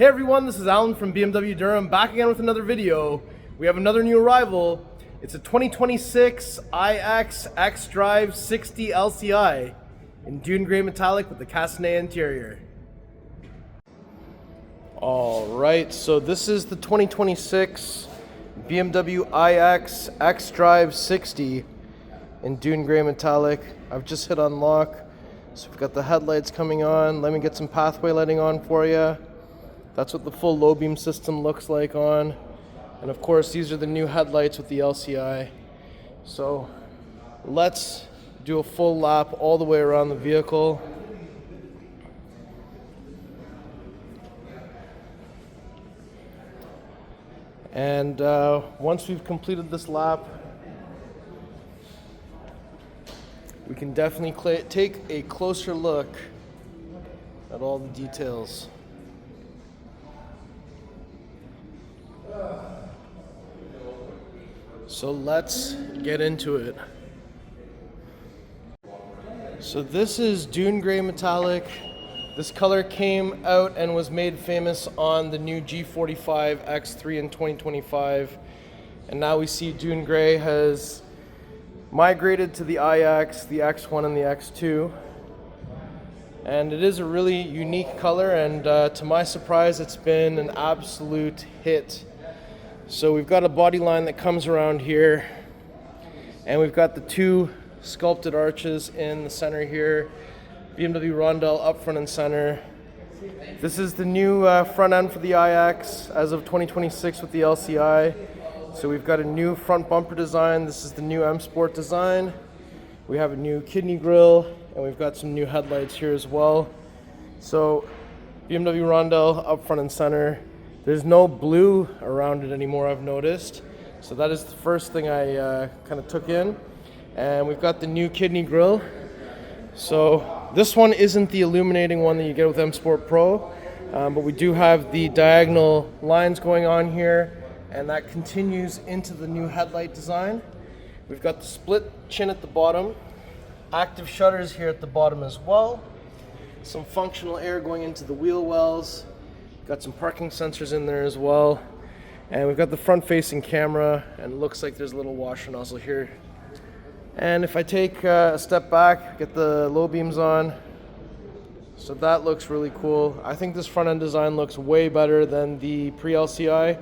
Hey everyone, this is Alan from BMW Durham, back again with another video. We have another new arrival. It's a 2026 iX xDrive60 LCI in Dune Grey Metallic with the Castnea interior. Alright, so this is the 2026 BMW iX xDrive60 in Dune Grey Metallic. I've just hit unlock, so we've got the headlights coming on. Let me get some pathway lighting on for you. That's what the full low beam system looks like on. And of course, these are the new headlights with the LCI. So let's do a full lap all the way around the vehicle. And once we've completed this lap, we can definitely take a closer look at all the details. So let's get into it. So this is Dune Grey Metallic. This color came out and was made famous on the new G45 X3 in 2025. And now we see Dune Grey has migrated to the iX, the X1 and the X2. And it is a really unique color, and to my surprise, it's been an absolute hit. So we've got a body line that comes around here, and we've got the two sculpted arches in the center here. BMW rondelle up front and center. This is the new front end for the iX as of 2026 with the LCI. So we've got a new front bumper design. This is the new M Sport design. We have a new kidney grille, and we've got some new headlights here as well. So BMW rondelle up front and center. There's no blue around it anymore, I've noticed. So that is the first thing I kind of took in. And we've got the new kidney grille. So this one isn't the illuminating one that you get with M Sport Pro, but we do have the diagonal lines going on here, and that continues into the new headlight design. We've got the split chin at the bottom, active shutters here at the bottom as well, some functional air going into the wheel wells. Got some parking sensors in there as well. And we've got the front facing camera, and it looks like there's a little washer nozzle here. And if I take a step back, get the low beams on. So that looks really cool. I think this front end design looks way better than the pre-LCI.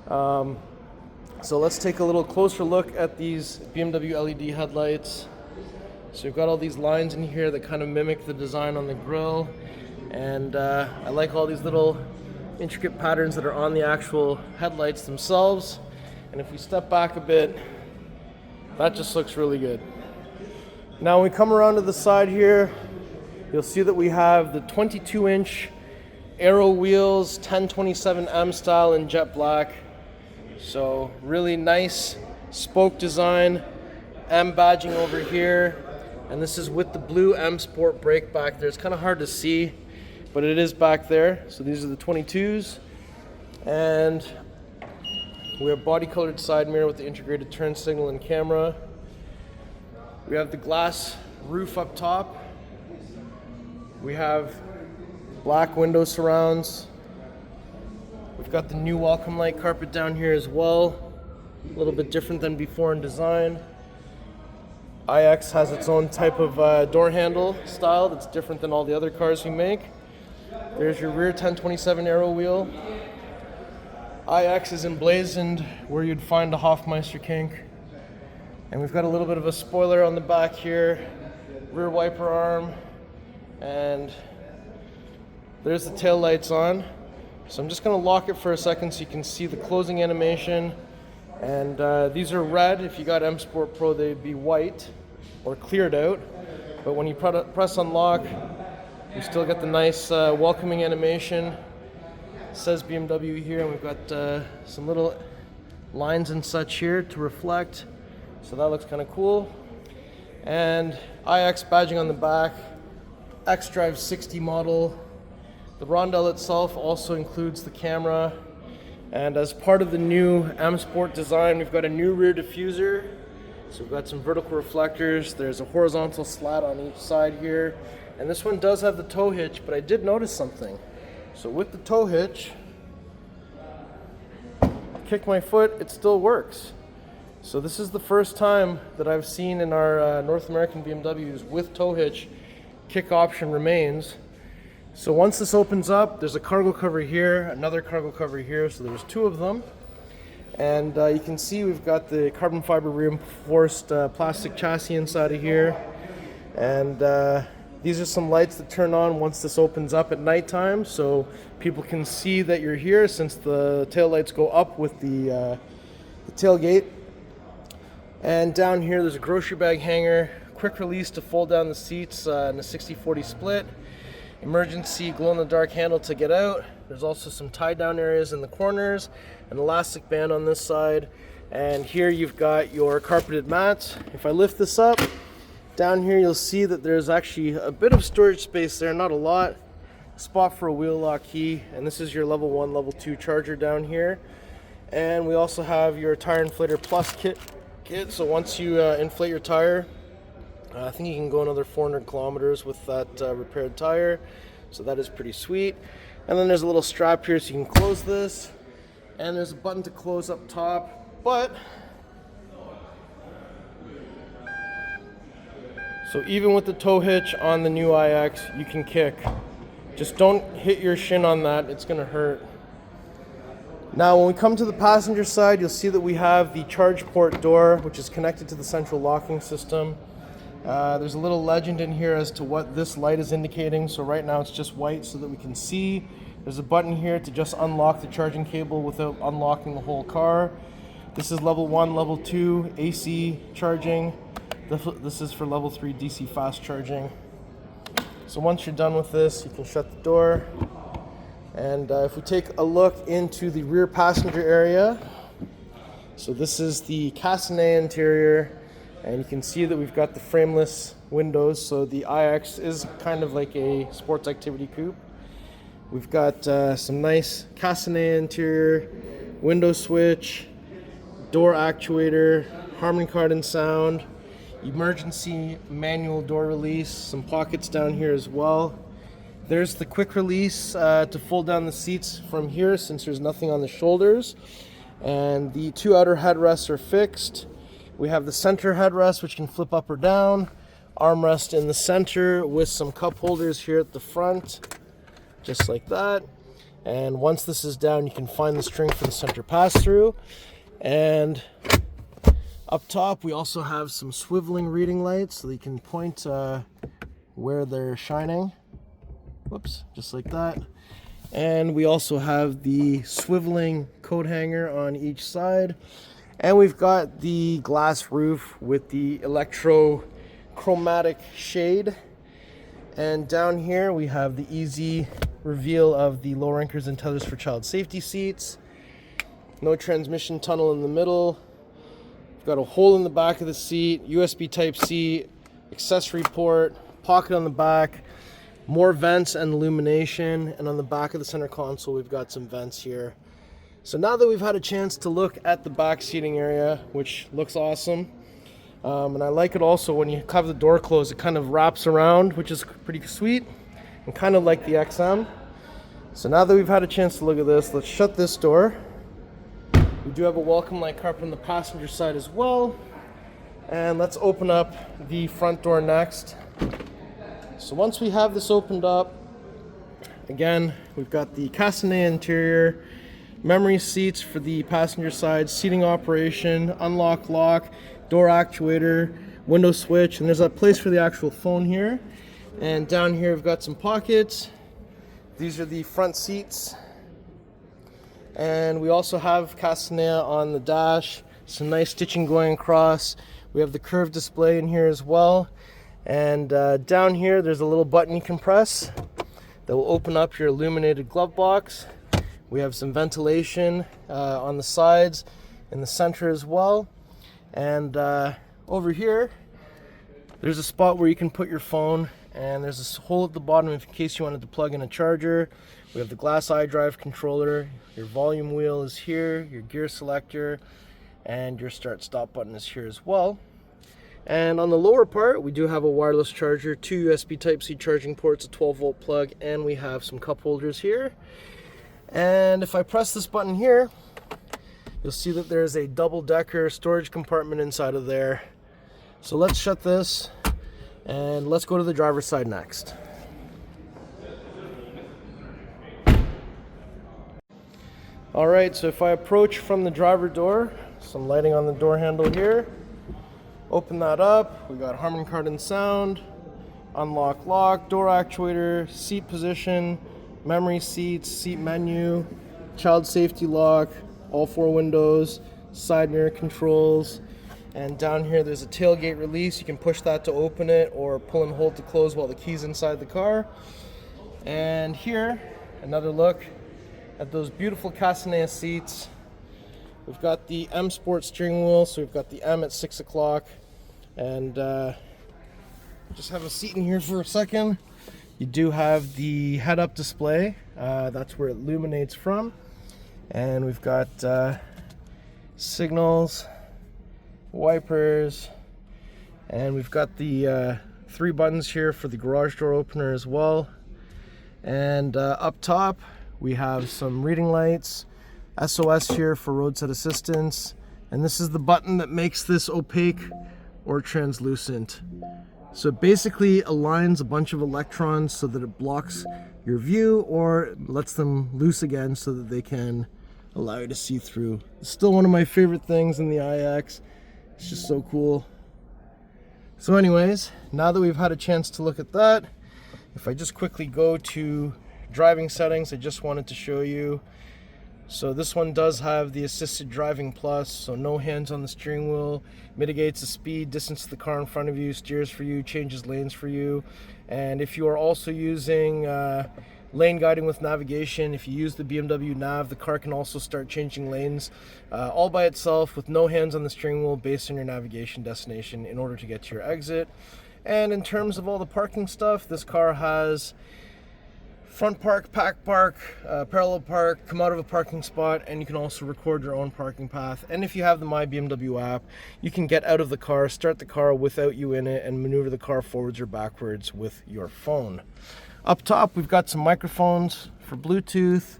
So let's take a little closer look at these BMW LED headlights. So we've got all these lines in here that kind of mimic the design on the grille. And I like all these little intricate patterns that are on the actual headlights themselves. And if we step back a bit, that just looks really good. Now when we come around to the side here, you'll see that we have the 22-inch Aero wheels, 1027M style in jet black. So really nice spoke design, M badging over here. And this is with the blue M Sport brake back there. It's kind of hard to see, but it is back there. So these are the 22s. And we have body colored side mirror with the integrated turn signal and camera. We have the glass roof up top. We have black window surrounds. We've got the new welcome light carpet down here as well. A little bit different than before in design. iX has its own type of door handle style that's different than all the other cars we make. There's your rear 1027 Aero wheel. iX is emblazoned where you'd find a Hofmeister kink. And we've got a little bit of a spoiler on the back here, rear wiper arm, and there's the tail lights on. So I'm just going to lock it for a second so you can see the closing animation. And these are red. If you got M Sport Pro, they'd be white or cleared out. But when you press unlock, you still get the nice welcoming animation. It says BMW here, and we've got some little lines and such here to reflect. So that looks kind of cool. And iX badging on the back, xDrive60 model. The rondelle itself also includes the camera. And as part of the new M Sport design, we've got a new rear diffuser. So we've got some vertical reflectors. There's a horizontal slat on each side here. And this one does have the tow hitch, but I did notice something. So with the tow hitch, kick my foot, it still works. So this is the first time that I've seen in our North American BMWs with tow hitch, kick option remains. So once this opens up, there's a cargo cover here, another cargo cover here, so there's two of them. And you can see we've got the carbon fiber reinforced plastic chassis inside of here. And these are some lights that turn on once this opens up at nighttime, so people can see that you're here, since the tail lights go up with the tailgate. And down here there's a grocery bag hanger, quick release to fold down the seats in a 60-40 split, emergency glow-in-the-dark handle to get out. There's also some tie-down areas in the corners, an elastic band on this side, and here you've got your carpeted mats. If I lift this up, down here you'll see that there's actually a bit of storage space there, not a lot. A spot for a wheel lock key, and this is your level 1, level 2 charger down here. And we also have your tire inflator plus kit. So once you inflate your tire, I think you can go another 400 kilometers with that repaired tire, so that is pretty sweet. And then there's a little strap here so you can close this, and there's a button to close up top. But so even with the tow hitch on the new iX, you can kick. Just don't hit your shin on that, it's gonna hurt. Now when we come to the passenger side, you'll see that we have the charge port door, which is connected to the central locking system. There's a little legend in here as to what this light is indicating. So right now it's just white so that we can see. There's a button here to just unlock the charging cable without unlocking the whole car. This is level 1, level 2 AC charging. This is for level 3 DC fast charging. So once you're done with this, you can shut the door. And if we take a look into the rear passenger area, so this is the Castanea interior, and you can see that we've got the frameless windows, so the iX is kind of like a sports activity coupe. We've got some nice Castanea interior, window switch, door actuator, Harman Kardon sound, emergency manual door release, some pockets down here as well. There's the quick release to fold down the seats from here, since there's nothing on the shoulders. And the two outer headrests are fixed. We have the center headrest, which can flip up or down. Armrest in the center with some cup holders here at the front, just like that. And once this is down, you can find the string for the center pass-through. And up top, we also have some swiveling reading lights, so you can point where they're shining. Whoops, just like that. And we also have the swiveling coat hanger on each side. And we've got the glass roof with the electrochromatic shade. And down here we have the easy reveal of the lower anchors and tethers for child safety seats. No transmission tunnel in the middle. We've got a hole in the back of the seat, USB Type-C, accessory port, pocket on the back. More vents and illumination, and on the back of the center console we've got some vents here. So now that we've had a chance to look at the back seating area, which looks awesome, and I like it also when you have the door closed, it kind of wraps around, which is pretty sweet, and kind of like the XM. So now that we've had a chance to look at this, let's shut this door. We do have a welcome light carpet on the passenger side as well, and let's open up the front door next. So once we have this opened up, again, we've got the Castanea interior, memory seats for the passenger side, seating operation, unlock, lock, door actuator, window switch, and there's a place for the actual phone here. And down here we've got some pockets. These are the front seats. And we also have Castanea on the dash, some nice stitching going across. We have the curved display in here as well. And down here there's a little button you can press that will open up your illuminated glove box. We have some ventilation on the sides, in the center as well. And over here there's a spot where you can put your phone, and there's a hole at the bottom in case you wanted to plug in a charger. We have the glass iDrive controller, your volume wheel is here, your gear selector, and your start stop button is here as well. And on the lower part, we do have a wireless charger, 2 USB Type-C charging ports, a 12-volt plug, and we have some cup holders here. And if I press this button here, you'll see that there's a double-decker storage compartment inside of there. So let's shut this, and let's go to the driver's side next. All right, so if I approach from the driver door, some lighting on the door handle here. Open that up, we got Harman Kardon sound, unlock lock, door actuator, seat position, memory seats, seat menu, child safety lock, all 4 windows, side mirror controls, and down here there's a tailgate release. You can push that to open it or pull and hold to close while the key's inside the car. And here, another look at those beautiful Castanea seats. We've got the M Sport steering wheel, so we've got the M at 6 o'clock. And just have a seat in here for a second. You do have the head-up display. That's where it illuminates from. And we've got signals, wipers, and we've got the 3 buttons here for the garage door opener as well. And up top, we have some reading lights. SOS here for roadside assistance, and this is the button that makes this opaque or translucent. So it basically aligns a bunch of electrons so that it blocks your view or lets them loose again so that they can allow you to see through. It's still one of my favorite things in the iX. It's just so cool. So anyways, now that we've had a chance to look at that, if I just quickly go to driving settings, I just wanted to show you. So this one does have the assisted driving plus, so no hands on the steering wheel, mitigates the speed, distance to the car in front of you, steers for you, changes lanes for you. And if you are also using lane guiding with navigation, if you use the BMW nav, the car can also start changing lanes all by itself with no hands on the steering wheel based on your navigation destination in order to get to your exit. And in terms of all the parking stuff, this car has front park, back park, parallel park, come out of a parking spot, and you can also record your own parking path. And if you have the My BMW app, you can get out of the car, start the car without you in it, and maneuver the car forwards or backwards with your phone. Up top, we've got some microphones for Bluetooth.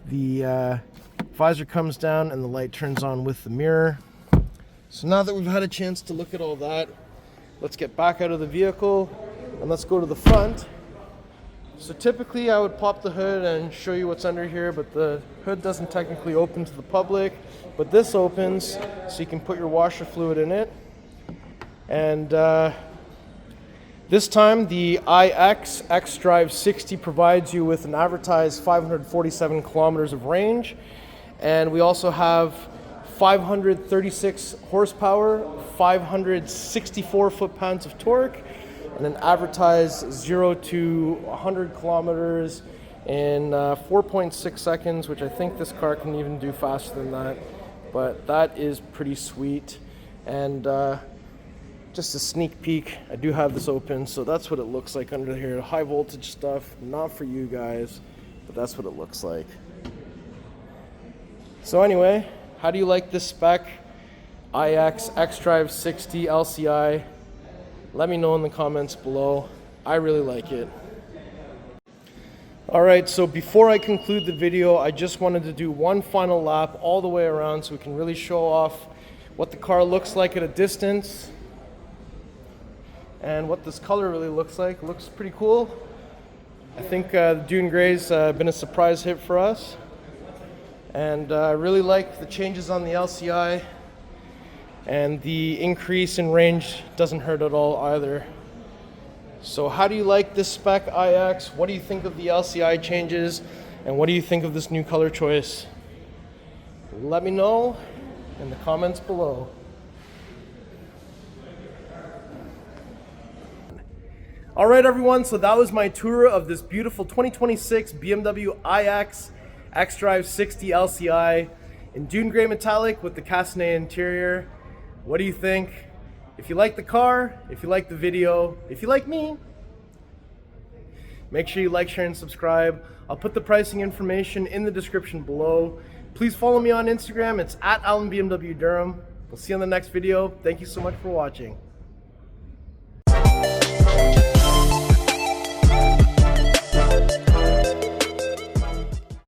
The visor comes down and the light turns on with the mirror. So now that we've had a chance to look at all that, let's get back out of the vehicle and let's go to the front. So typically I would pop the hood and show you what's under here, but the hood doesn't technically open to the public, but this opens so you can put your washer fluid in it. And this time the iX xDrive60 provides you with an advertised 547 kilometers of range, and we also have 536 horsepower, 564 foot-pounds of torque, and an advertised 0 to 100 kilometers in 4.6 seconds, which I think this car can even do faster than that, but that is pretty sweet. And just a sneak peek, I do have this open, so that's what it looks like under here. High voltage stuff, not for you guys, but that's what it looks like. So anyway, how do you like this spec? iX xDrive60 LCI. Let me know in the comments below. I really like it. Alright, so before I conclude the video, I just wanted to do one final lap all the way around so we can really show off what the car looks like at a distance and what this color really looks like. It looks pretty cool. I think the Dune Grey's been a surprise hit for us. And I really like the changes on the LCI. And the increase in range doesn't hurt at all either. So how do you like this spec iX? What do you think of the LCI changes? And what do you think of this new color choice? Let me know in the comments below. All right, everyone, so that was my tour of this beautiful 2026 BMW iX xDrive60 LCI in Dune Grey Metallic with the Castnea interior. What do you think? If you like the car, if you like the video, if you like me, make sure you like, share, and subscribe. I'll put the pricing information in the description below. Please follow me on Instagram. It's @AlanBMWDurham. We'll see you on the next video. Thank you so much for watching.